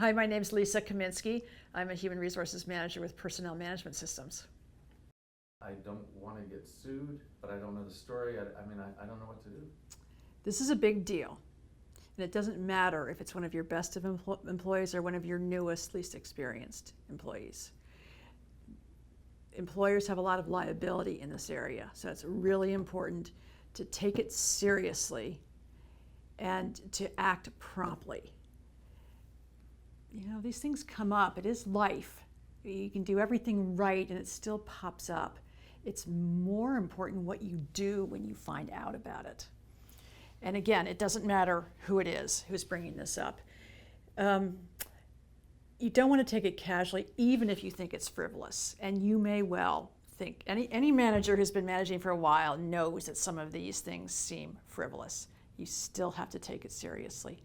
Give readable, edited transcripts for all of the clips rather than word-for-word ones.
Hi, my name is Lisa Kaminski. I'm a human resources manager with Personnel Management Systems. I don't want to get sued, but I don't know the story. I don't know what to do. This is a big deal. And it doesn't matter if it's one of your best of employees or one of your newest, least experienced employees. Employers have a lot of liability in this area, so it's really important to take it seriously and to act promptly. You know, these things come up. It is life. You can do everything right and it still pops up. It's more important what you do when you find out about it. And again, it doesn't matter who it is who's bringing this up. You don't want to take it casually, even if you think it's frivolous. And you may well think, any manager who's been managing for a while knows that some of these things seem frivolous. You still have to take it seriously.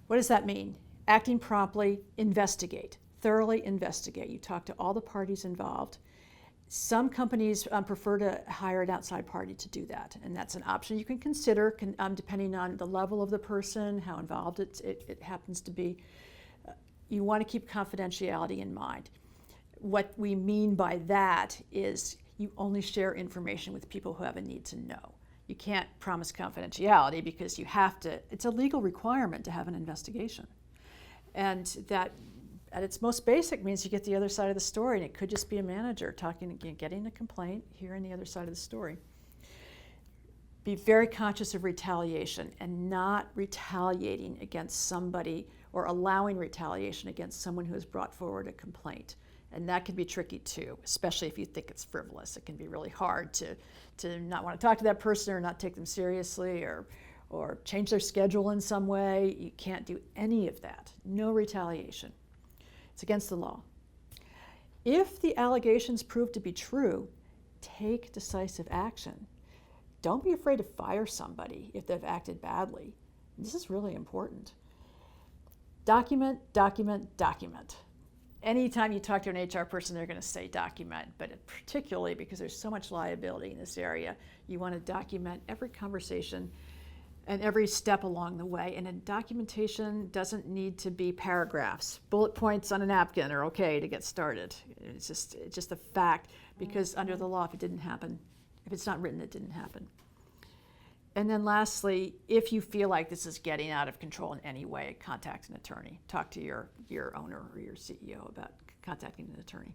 What does that mean? Acting promptly, investigate, thoroughly investigate. You talk to all the parties involved. Some companies prefer to hire an outside party to do that, and that's an option you can consider depending on the level of the person, how involved it happens to be. You want to keep confidentiality in mind. What we mean by that is you only share information with people who have a need to know. You can't promise confidentiality because you have to, it's a legal requirement to have an investigation. And that, at its most basic, means you get the other side of the story, and it could just be a manager getting a complaint, hearing the other side of the story. Be very conscious of retaliation and not retaliating against somebody or allowing retaliation against someone who has brought forward a complaint. And that can be tricky too, especially if you think it's frivolous. It can be really hard to not want to talk to that person or not take them seriously or change their schedule in some way. You can't do any of that. No retaliation. It's against the law. If the allegations prove to be true, take decisive action. Don't be afraid to fire somebody if they've acted badly. This is really important. Document, document, document. Anytime you talk to an HR person, they're going to say document, but particularly because there's so much liability in this area, you want to document every conversation and every step along the way. And documentation doesn't need to be paragraphs. Bullet points on a napkin are okay to get started. It's just a fact, because under the law, if it didn't happen, if it's not written, it didn't happen. And then lastly, if you feel like this is getting out of control in any way, contact an attorney. Talk to your owner or your CEO about contacting an attorney.